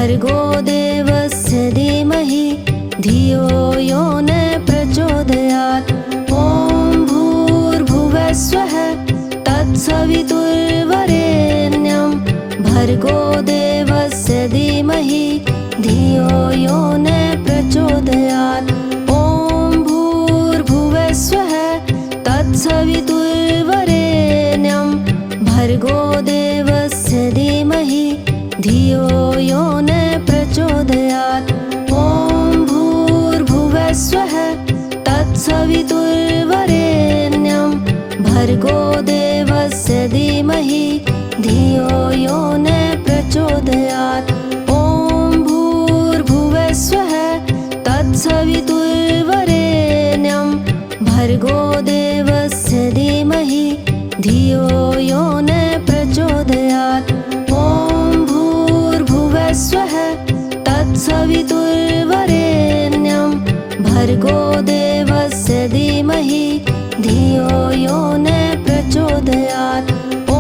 भर्गो देवस्य धीमहि धियो यो न प्रचोदयात्। ॐ भूर्भुवस्वः तत्सवितुर्वरेण्यं भर्गो देवस्य धीमहि धियो यो न प्रचोदयात्। ॐ भूर्भुवस्वः तत्सवितुर्वरेण्यं भर्गो देवस्य धीमहि धियो यो न प्रचोदयात्। ॐ भूर्भुवस्वः तत्सवितुर्वरेण्यं भर्गो देवस्य धीमहि धियो यो न प्रचोदयात्। ॐ भूर्भुवस्वः तत्सवितुर्वरेण्यं भर्गो देवस्य धीमहि धियो यो न प्रचोदयात्। ॐ भूर्भुवस्वः तत्सवितुर्वरेण्यं भर्गो देवस्य धीमहि धियो यो न प्रचोदयात्। ॐ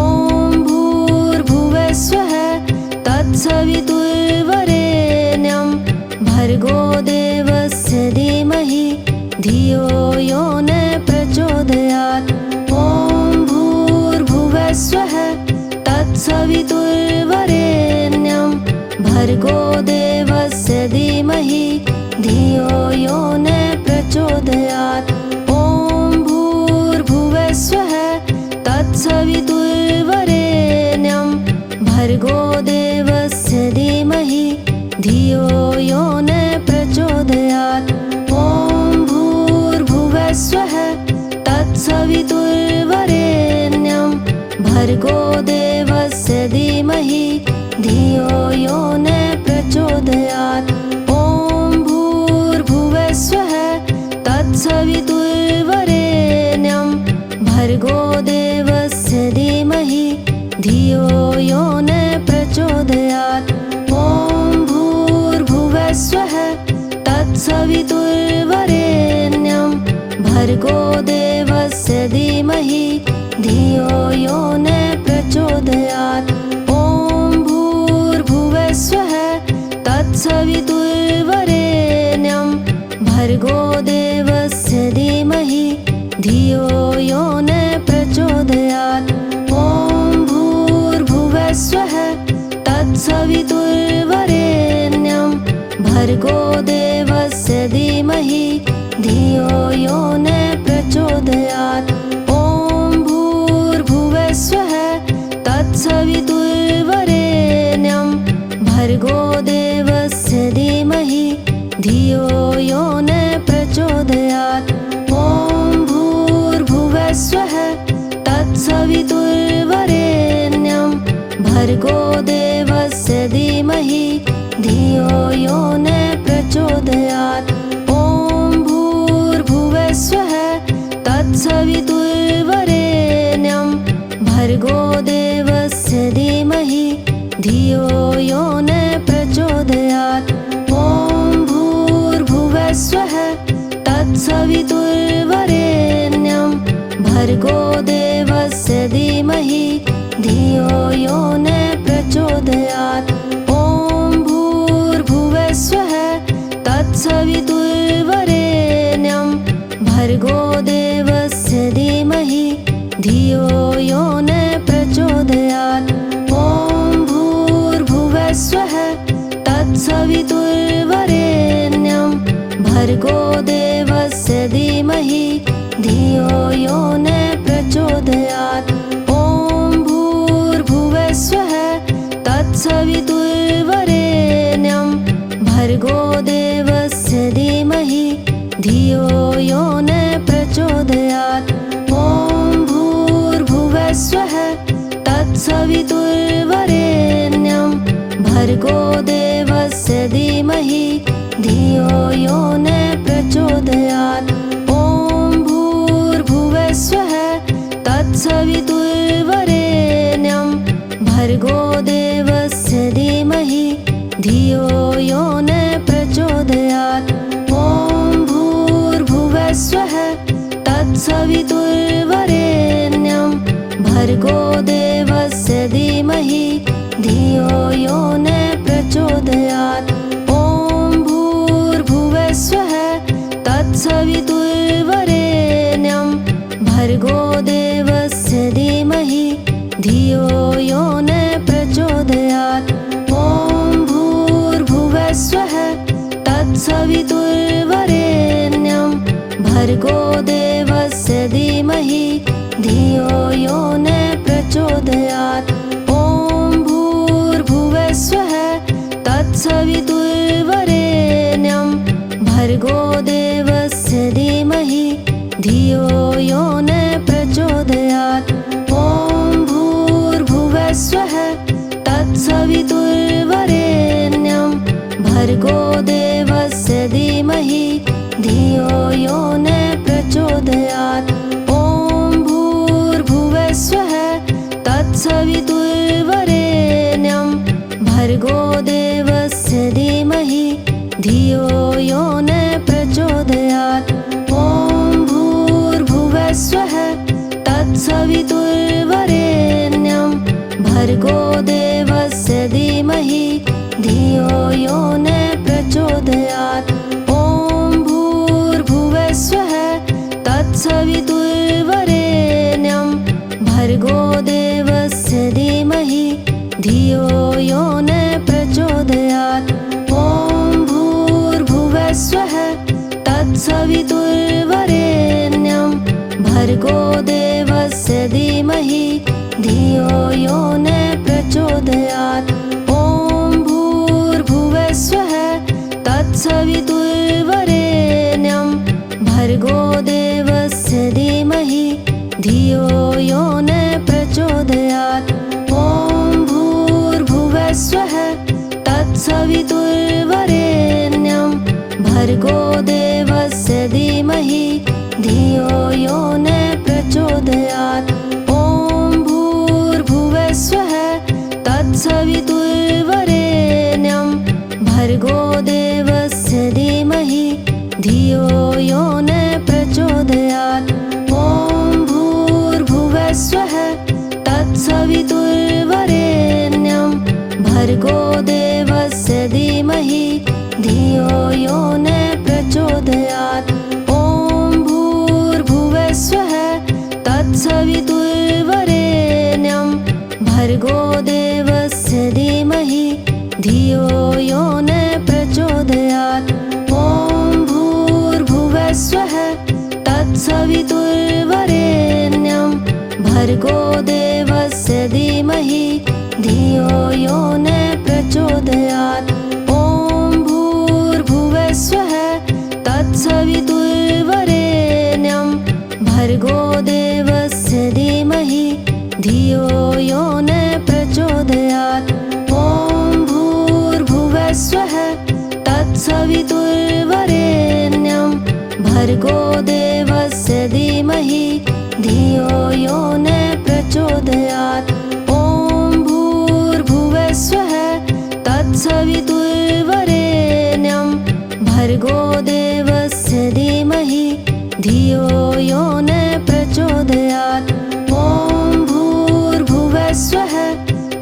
भूर्भुवस्वः तत्सवितुर्वरेण्यं भर्गो देवस्य धीमहि धियो यो न प्रचोदयात्। ॐ भूर्भुवस्वः तत्सवितुर्वरेण्यं भर्गो देवस्य धीमहि धियो यो न प्रचोदयात्। ॐ भूर्भुवस्वः तत्सवितुर्वरेण्यं भर्गो देवस्य धीमहि धियो यो न प्रचोदयात्। ॐ भूर्भुवस्वः तत्सवितुर्वरेण्यं भर्गो देवस्य धीमहि धियो यो न प्रचोदयात्। ॐ भूर्भुवस्वः तत्सवितुर्वरेण्यं भर्गो देवस्य धीमहि धियो यो न प्रचोदयात्। ॐ भूर्भुवस्वः तत्सवितुर्वरेण्यं भर्गो देवस्य धीमहि धियो यो न प्रचोदयात्। ॐ भूर्भुवस्वः तत्सवितुर्वरेण्यं भर्गो देवस्य धीमहि धियो यो न प्रचोदयात्। ॐ भूर्भुवस्वः तत्सवितुर्वरेण्यं भर्गो देवस्य धीमहि धियो यो न प्रचोदयात्। ॐ भूर्भुवस्वः तत्सवितुर्वरेण्यं भर्गो देवस्य धीमहि धियो यो न प्रचोदयात्। ॐ भूर्भुवस्वः तत्सवितुर्वरेण्यं भर्गो देवस्य धीमहि धियो यो न प्रचोदयात्। ॐ भूर्भुवस्वः तत्सवितुर्वरेण्यं भर्गो देवस्य धीमहि धियो यो न प्रचोदयात्। ॐ भूर्भुवस्वः तत्सवितुर्वरेण्यं भर्गो देवस्य धीमहि धियो यो न प्रचोदयात्। ॐ भूर्भुवस्वः तत्सवितुर्वरेण्यं भर्गो देवस्य धीमहि धियो यो न प्रचोदयात्। ॐ भूर्भुवस्वः तत्सवितुर्वरेण्यं भर्गो देवस्य धीमहि धियो यो न प्रचोदयात्। ॐ भूर्भुवस्वः तत्सवितुर्वरेण्यं भर्गो देवस्य धीमहि धियो यो न प्रचोदयात्। ॐ भूर्भुवस्वः तत्सवितुर्वरेण्यं भर्गो देवस्य धीमहि धियो यो न प्रचोदयात्। ॐ भूर्भुवस्वः तत्सवितुर्वरेण्यं भर्गो देवस्य धीमहि धियो यो न प्रचोदयात्। ॐ भूर्भुवस्वः तत्सवितुर्वरेण्यं भर्गो देवस्य धीमहि धियो यो न प्रचोदयात्। ॐ भूर्भुवस्वः तत्सवितुर्वरेण्यं भर्गो देवस्य धीमहि धियो यो न प्रचोदयात्। ॐ भूर्भुवस्वः तत्सवितुर्वरेण्यं भर्गो देवस्य धीमहि धियो यो न प्रचोदयात्। ॐ भूर्भुवस्वः तत्सवितुर्वरेण्यं भर्गो देवस्य धीमहि धियो यो न प्रचोदयात्। ॐ भूर्भुवस्वः तत्सवितुर्वरेण्यं भर्गो देवस्य धीमहि धियो यो न प्रचोदयात्। ॐ भूर्भुवस्वः तत्सवितुर्वरेण्यं भर्गो देवस्य धीमहि धियो यो न प्रचोदयात्। ॐ भूर्भुवस्वः तत्सवितुर्वरेण्यं भर्गो देवस्य धीमहि धियो यो न प्रचोदयात्। ॐ भूर्भुवस्वः तत्सवितुर्वरेण्यं भर्गो देवस्य धीमहि धियो यो न प्रचोदयात्। ॐ भूर्भुवस्वः तत्सवितुर्वरेण्यं भर्गो देवस्य धीमहि धियो यो न प्रचोदयात्। ॐ भूर्भुवस्वः तत्सवितुर्वरेण्यं भर्गो देवस्य धीमहि धियो यो न प्रचोदयात्। ॐ भूर्भुवस्वः तत्सवितुर्वरेण्यं भर्गो देवस्य धीमहि धियो यो न प्रचोदयात्। ॐ भूर्भुवस्वः तत्सवितुर्वरेण्यं भर्गो देवस्य धीमहि धियो यो न प्रचोदयात्। ॐ भूर्भुवस्वः तत्सवितुर्वरेण्यं भर्गो देवस्य धीमहि धियो यो न प्रचोदयात्। ॐ भूर्भुवस्वः तत्सवितुर्वरेण्यं भर्गो देवस्य धीमहि धियो यो न प्रचोदयात्। ॐ भूर्भुवस्वः तत्सवितुर्वरेण्यं भर्गो देवस्य धीमहि धियो यो न प्रचोदयात्। ॐ भूर्भुवस्वः तत्सवितुर्वरेण्यं भर्गो देवस्य धीमहि धियो यो न प्रचोदयात्। ॐ भूर्भुवस्वः तत्सवितुर्वरेण्यं भर्गो देवस्य धीमहि धियो यो न प्रचोदयात्। ॐ भूर्भुवस्वः तत्सवितुर्वरेण्यं भर्गो देवस्य धीमहि धियो यो न प्रचोदयात्। ॐ भूर्भुवस्वः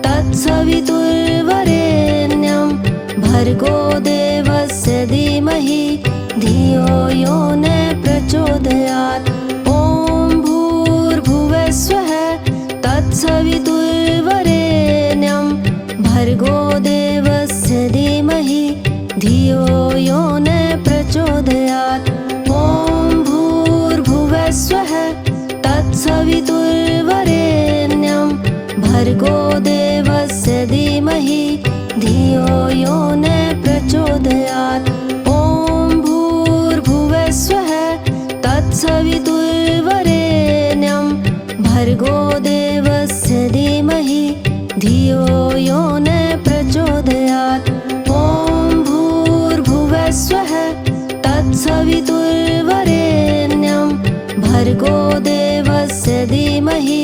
तत्सवितुर्वरेण्यं भर्गो देवस्य धीमहि धियो यो न प्रचोदयात्। ॐ भूर्भुवस्वः तत्सवितुर्वरेण्यं भर्गो देवस्य धीमहि धियो यो न प्रचोदयात्। ॐ भूर्भुवस्वः तत्सवितुर्वरेण्यं भर्गो देवस्य धीमहि धियो यो न प्रचोदयात्। ॐ भूर्भुवस्वः तत्सवितुर्वरेण्यं भर्गो देवस्य धीमहि धियो यो न प्रचोदयात्। ॐ भूर्भुवस्वः तत्सवितुर्वरेण्यं भर्गो देवस्य धीमहि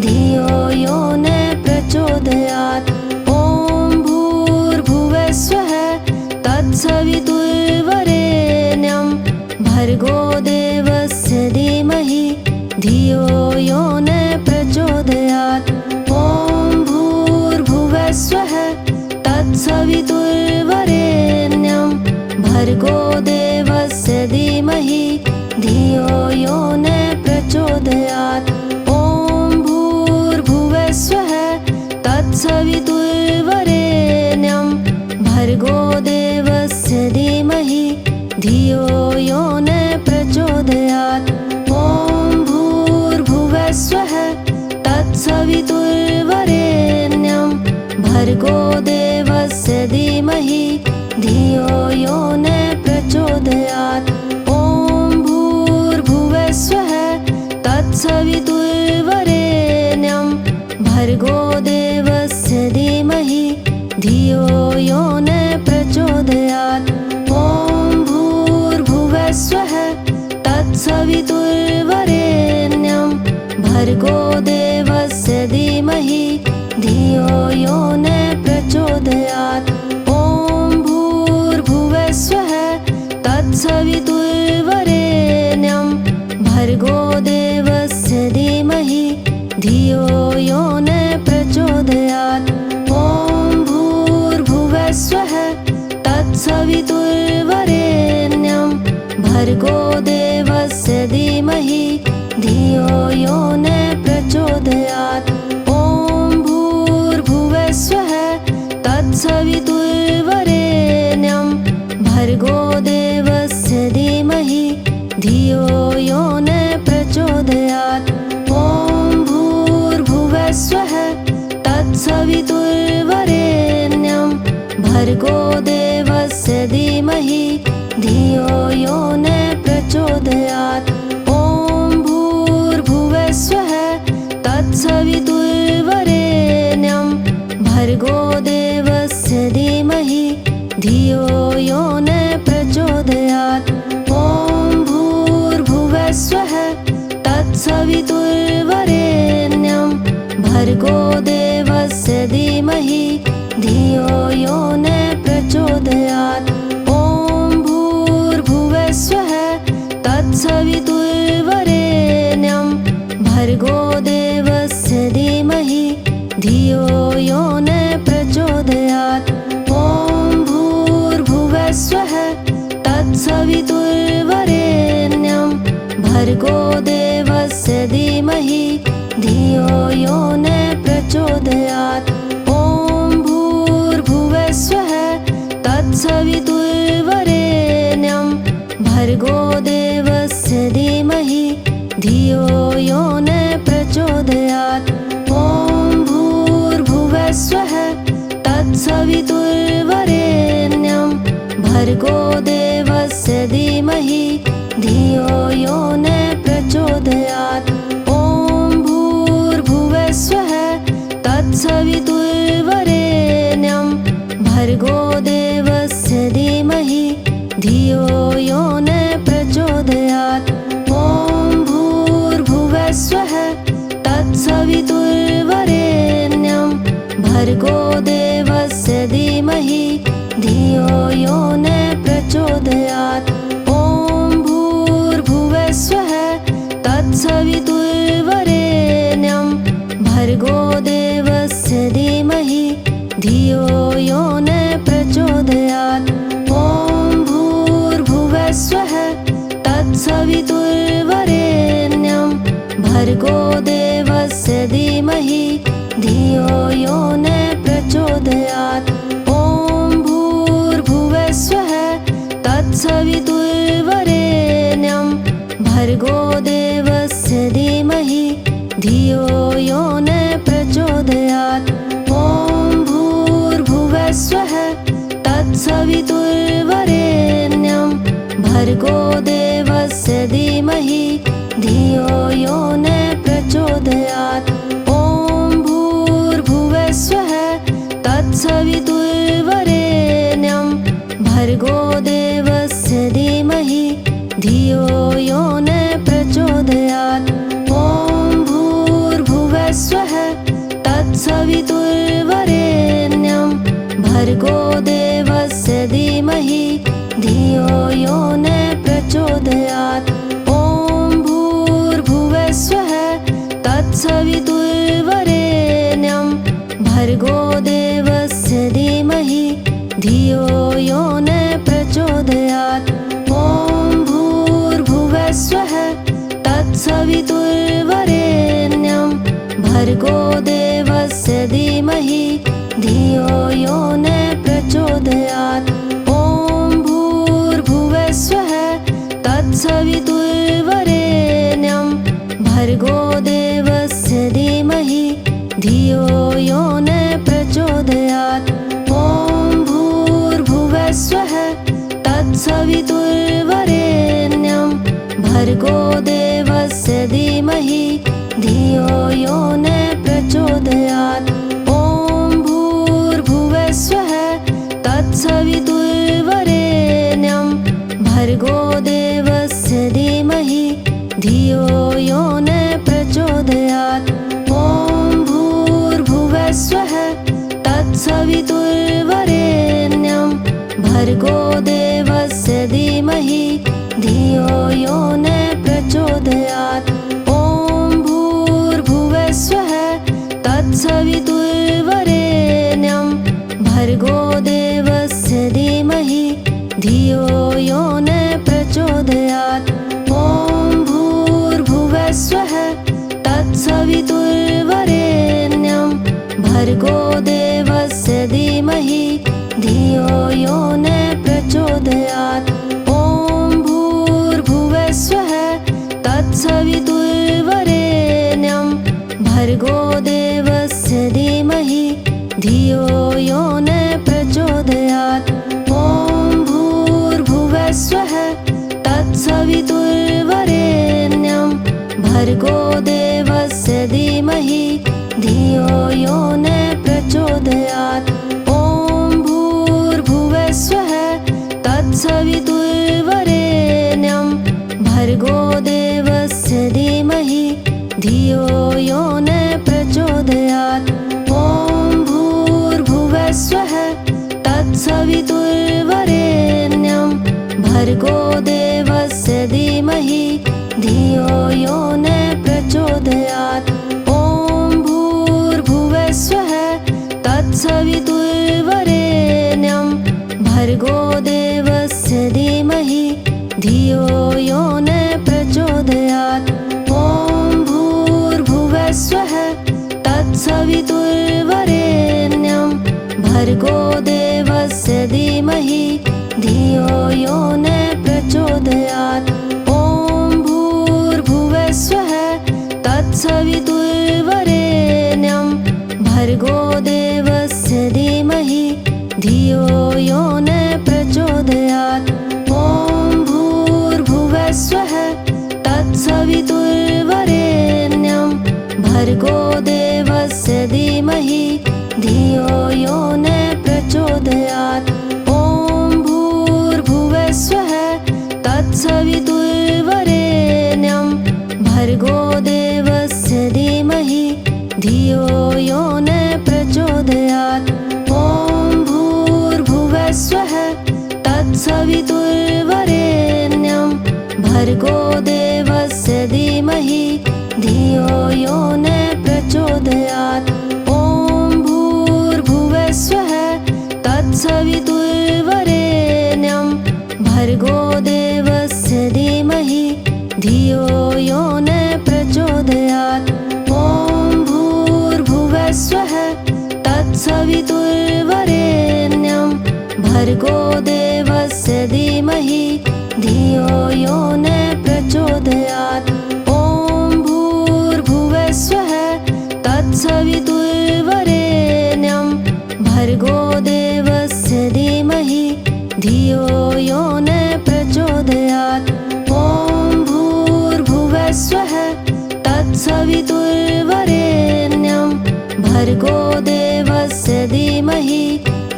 धियो यो न प्रचोदयात्। ॐ भूर्भुवस्वः तत्सवितुर्वरेण्यं भर्गो देवस्य धीमहि धियो यो न प्रचोदयात्। ॐ भूर्भुवस्वः धियो यो न प्रचोदयात्। ॐ भूर्भुवस्वः तत्सवितुर्वरेण्यं भर्गो देवस्य धीमहि धियो यो न प्रचोदयात्। ॐ भूर्भुवस्वः तत्सवितुर्वरेण्यं भर्गो देवस्य धीमहि धियो यो न प्रचोदयात्। ॐ भूर्भुवस्वः तत्सवितुर्वरेण्यं भर्गो देवस्य धीमहि धियो यो न प्रचोदयात्। ॐ भूर्भुवस्वः तत्सवितुर्वरेण्यं भर्गो देवस्य धीमहि धियो यो न प्रचोदयात्। ॐ भूर्भुवस्वः तत्सवितुर्वरेण्यं भर्गो देवस्य धीमहि धियो यो न प्रचोदयात्। ॐ भूर्भुवस्वः तत्सवितुर्वरेण्यं भर्गो देवस्य धीमहि धियो यो न प्रचोदयात्। ॐ भूर्भुवस्वः तत्सवितुर्वरेण्यं भर्गो देवस्य धीमहि धियो यो न प्रचोदयात्। ॐ भूर्भुवस्वः तत्सवितुर्वरेण्यं भर्गो देवस्य धीमहि धियो यो न प्रचोदयात्। ॐ भूर्भुवस्वः तत्सवितुर्वरेण्यं भर्गो देवस्य धीमहि धियो यो न प्रचोदयात्। ॐ भूर्भुवस्वः तत्सवितुर्वरेण्यं भर्गो देवस्य धीमहि धियो यो न प्रचोदयात्। ॐ भूर्भुवस्वः तत्सवितुर्वरेण्यं भर्गो देवस्य धीमहि धियो यो न प्रचोदयात्। ॐ भूर्भुवस्वः तत्सवितुर्वरेण्यं भर्गो देवस्य धीमहि धियो यो न प्रचोदयात्। ॐ भूर्भुवस्वः तत्सवितुर्वरेण्यं भर्गो देवस्य धीमहि धियो यो न प्रचोदयात्। ॐ भूर्भुवस्वः तत्सवितुर्वरेण्यं भर्गो देवस्य धीमहि धियो यो न प्रचोदयात्। ॐ भूर्भुवस्वः तत्सवितुर्वरेण्यं भर्गो देवस्य धीमहि धियो यो न प्रचोदयात्। ॐ भूर्भुवस्वः तत्सवितुर्वरेण्यं भर्गो देवस्य धीमहि धियो यो न प्रचोदयात्। ॐ भूर्भुवस्वः तत्सवितुर्वरेण्यं भर्गो देवस्य धीमहि धियो यो न प्रचोदयात्। ॐ भूर्भुवस्वः तत्सवितुर्वरेण्यं भर्गो देवस्य धीमहि धियो यो न प्रचोदयात्। ॐ भूर्भुवस्वः तत्सवितुर्वरेण्यं भर्गो देवस्य धीमहि धियो यो न प्रचोदयात्। ॐ भूर्भुवस्वः तत्सवितुर्वरेण्यं भर्गो देवस्य धीमहि धियो यो न प्रचोदयात्। ॐ भूर्भुवस्वः तत्सवितुर्वरेण्यं भर्गो देवस्य धीमहि धियो यो न प्रचोदयात्। ॐ भूर्भुवस्वः तत्सवितुर्वरेण्यं भर्गो देवस्य धीमहि धियो यो न प्रचोदयात्। ॐ भूर्भुवस्वः तत्सवितुर्वरेण्यं भर्गो देवस्य धीमहि धियो यो न प्रचोदयात्। ॐ भूर्भुवस्वः यो न प्रचोदयात्। ॐ भूर्भुवस्वः तत्सवितुर्वरेण्यं भर्गो देवस्य धीमहि धियो यो न प्रचोदयात्। ॐ भूर्भुवस्वः तत्सवितुर्वरेण्यं भर्गो देवस्य धीमहि धियो यो न प्रचोदयात्। ॐ भूर्भुवस्वः तत्सवितुर्वरेण्यं भर्गो देवस्य धीमहि धियो यो न प्रचोदयात्। ॐ भूर्भुवस्वः तत्सवितुर्वरेण्यं भर्गो देवस्य धीमहि धियो यो न प्रचोदयात्। ॐ भूर्भुवस्वः तत्सवितुर्वरेण्यं भर्गो देवस्य धीमहि धियो यो न प्रचोदयात्। ॐ भूर्भुवस्वः तत्सवितुर्वरेण्यं भर्गो देवस्य धीमहि धियो यो न प्रचोदयात्। ॐ भूर्भुवस्वः तत्सवितुर्वरेण्यं भर्गो देवस्य धीमहि धियो यो न प्रचोदयात्। ॐ भूर्भुवस्वः तत्सवितुर्वरेण्यं भर्गो देवस्य धीमहि धियो यो न प्रचोदयात्। ॐ भूर्भुवस्वः तत्सवितुर्वरेण्यं भर्गो देवस्य धीमहि धियो यो न प्रचोदयात्। ॐ भूर्भुवस्वः तत्सवितुर्वरेण्यं भर्गो देवस्य धीमहि धियो यो न प्रचोदयात्। ॐ भूर्भुवस्वः तत्सवितुर्वरेण्यं भर्गो देवस्य धीमहि धियो यो न प्रचोदयात्। ॐ भूर्भुवस्वः तत्सवितुर्वरेण्यं भर्गो देवस्य धीमहि धियो यो न प्रचोदयात्। ॐ भूर्भुवस्वः तत्सवितुर्वरेण्यं भर्गो देवस्य धीमहि धियो यो न प्रचोदयात्। ॐ भूर्भुवस्वः तत्सवितुर्वरेण्यं भर्गो देवस्य धीमहि धियो यो न प्रचोदयात्। ॐ भूर्भुवस्वः तत्सवितुर्वरेण्यं भर्गो देवस्य धीमहि धियो यो न प्रचोदयात्। ॐ भूर्भुवस्वः तत्सवितुर्वरेण्यं भर्गो देवस्य धीमहि धियो यो न प्रचोदयात्। ॐ भूर्भुवस्वः तत्सवितुर्वरेण्यं भर्गो देवस्य धीमहि धियो यो न प्रचोदयात्। ॐ भूर्भुवस्वः तत्सवितुर्वरेण्यं भर्गो देवस्य धीमहि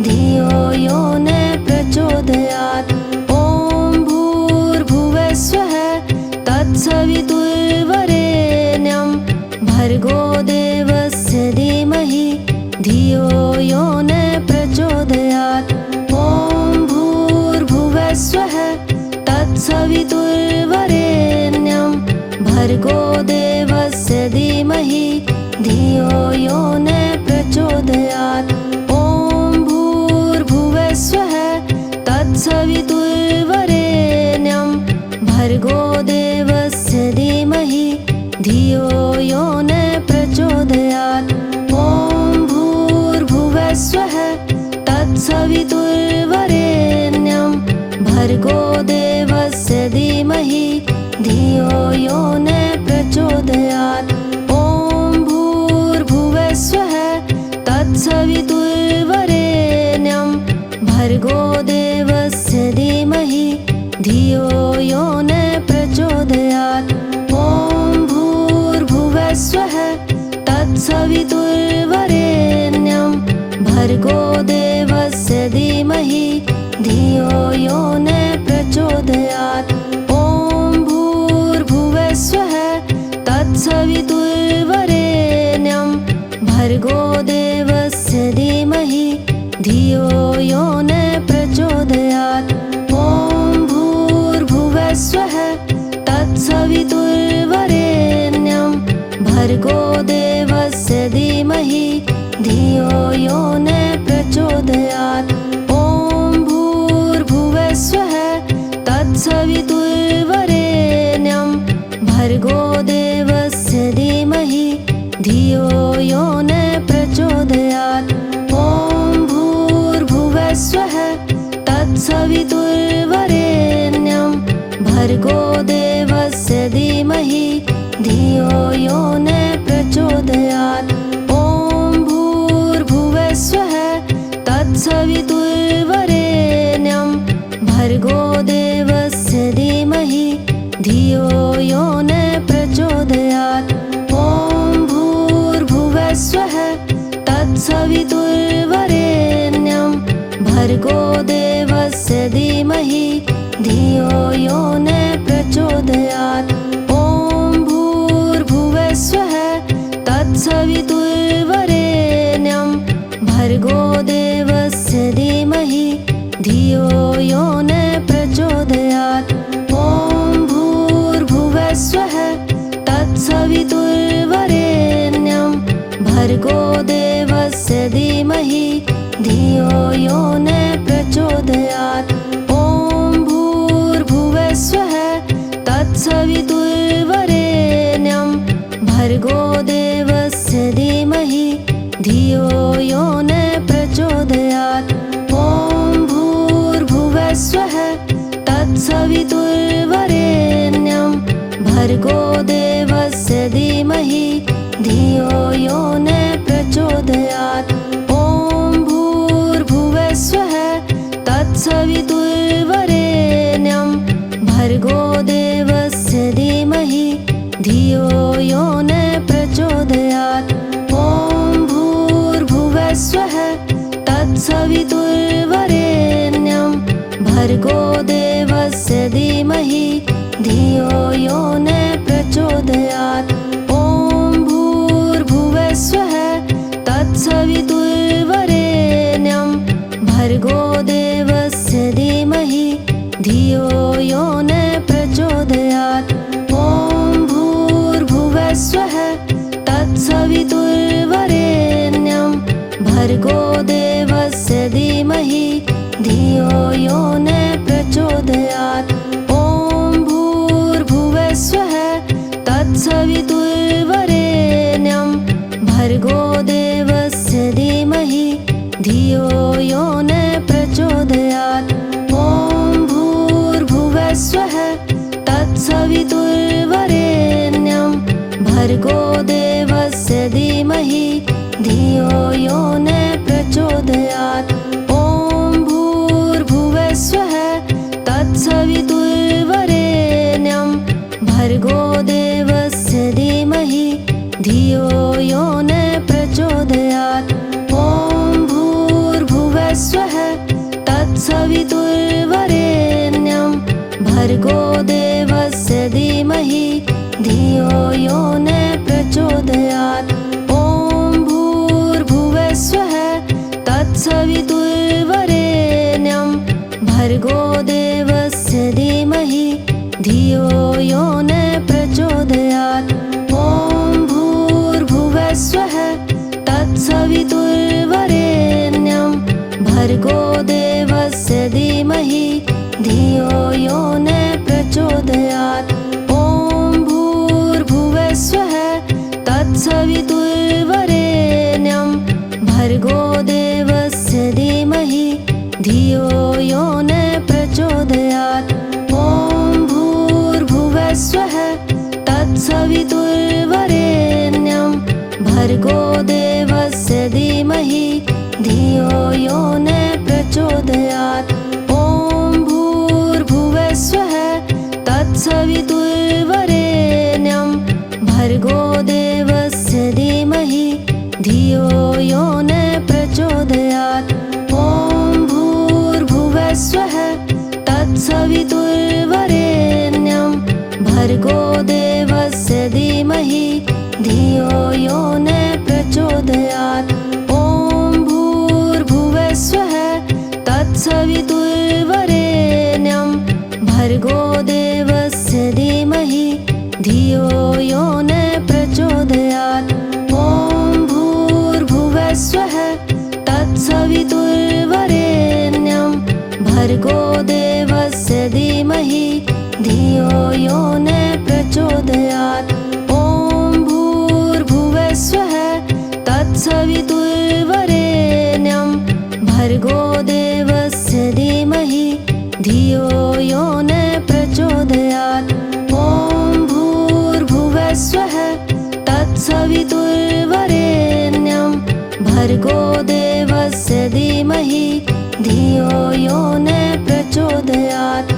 धियो यो न प्रचोदयात्। ॐ भूर्भुवस्वः तत्सवितुर्वरेण्यं भर्गो देवस्य धीमहि धियो यो न प्रचोदयात्। ॐ भूर्भुवस्वः तत्सवितुर्वरेण्यं भर्गो देवस्य धीमहि धियो यो न प्रचोदयात्। ॐ भूर्भुवस्वः तत्सवितुर्वरेण्यं भर्गो देवस्य धीमहि धियो यो न प्रचोदयात्। ॐ भूर्भुवस्वः तत्सवितुर्वरेण्यं भर्गो देवस्य धीमहि धियो यो न प्रचोदयात्। ॐ भूर्भुवस्वः तत्सवितुर्वरेण्यं भर्गो देवस्य धीमहि धियो यो न प्रचोदयात्। ॐ भूर्भुवस्वः तत्सवितुर्वरेण्यं भर्गो देवस्य धीमहि धियो यो न प्रचोदयात्। ॐ भूर्भुवः स्वः तत्सवितुर्वरेण्यं भर्गो देवस्य धीमहि धियो यो न प्रचोदयात्। ॐ भूर्भुवः स्वः तत्सवितुर्वरेण्यं भर्गो देवस्य धीमहि धियो यो न प्रचोदयात्। ॐ भूर्भुवः स्वः तत्सवितुर्वरेण्यं भर्गो देवस्य धीमहि धियो यो न प्रचोदयात्। ॐ भूर्भुवः स्वः तत्सवितुर्वरेण्यं भर्गो देवस्य धीमहि धियो यो न प्रचोदयात्। ॐ भूर्भुवः स्वः तत्सवितुर्वरेण्यं भर्गो देवस्य धीमहि धियो यो न प्रचोदयात्। ॐ भूर्भुवः स्वः तत्सवितुर्वरेण्यं भर्गो देवस्य धीमहि धियो यो न प्रचोदयात्। ॐ भूर्भुवः स्वः तत्सवितुर्वरेण्यं भर्गो देवस्य धीमहि धियो यो न प्रचोदयात्। ॐ भूर्भुवः स्वः तत्सवितुर्वरेण्यं भर्गो देवस्य धीमहि धियो यो न प्रचोदयात्। ॐ भूर्भुवः स्वः तत्सवितुर्वरेण्यं भर्गो देवस्य धीमहि धियो यो न प्रचोदयात्। ॐ भूर्भुवः स्वः तत्सवितुर्वरेण्यं भर्गो देवस्य धीमहि धियो यो न प्रचोदयात्। ॐ भूर्भुवः स्वः तत्सवितुर्वरेण्यं भर्गो देवस्य धीमहि धियो यो न प्रचोदयात्। ॐ भूर्भुवः स्वः तत्सवितुर्वरेण्यं भर्गो देवस्य धीमहि धियो यो न प्रचोदयात्। ॐ भूर्भुवः स्वः तत्सवितुर्वरेण्यं भर्गो देवस्य धीमहि धियो यो न प्रचोदयात्। ॐ भूर्भुवः स्वः तत्सवितुर्वरेण्यं भर्गो देवस्य धीमहि धियो यो न प्रचोदयात्। ॐ भूर्भुवः स्वः तत्सवितुर्वरेण्यं भर्गो देवस्य धीमहि धियो यो न प्रचोदयात्। ॐ भूर्भुवः स्वः तत्सवितुर्वरेण्यं भर्गो देवस्य धीमहि धियो यो न प्रचोदयात्। ॐ भूर्भुवः स्वः तत्सवितुर्वरेण्यं भर्गो देवस्य धीमहि धियो यो न प्रचोदयात्। ॐ भूर्भुवः स्वः तत्सवितुर्वरेण्यं भर्गो देवस्य धीमहि धियो यो न प्रचोदयात्। ॐ भूर्भुवः स्वः तत्सवितुर्वरेण्यं भर्गो देवस्य धीमहि धियो यो न प्रचोदयात्। ॐ भूर्भुवः स्वः तत्सवितुर्वरेण्यं भर्गो देवस्य धीमहि धियो यो न प्रचोदयात्। ॐ भूर्भुवः स्वः तत्सवितुर्वरेण्यं भर्गो देवस्य धीमहि धियो यो न प्रचोदयात्। ॐ भूर्भुवः स्वः तत्सवितुर्वरेण्यं भर्गो देवस्य धीमहि धियो यो न प्रचोदयात्। ॐ भूर्भुवः स्वः तत्सवितुर्वरेण्यं भर्गो देवस्य धीमहि देवस्य धीमहि धियो यो न प्रचोदयात्। ॐ भूर्भुवः स्वः तत्सवितुर्वरेण्यं भर्गो देवस्य धीमहि धियो यो न प्रचोदयात्। ॐ भूर्भुवः स्वः तत्सवितुर्वरेण्यं भर्गो देवस्य धीमहि धियो यो न प्रचोदयात्।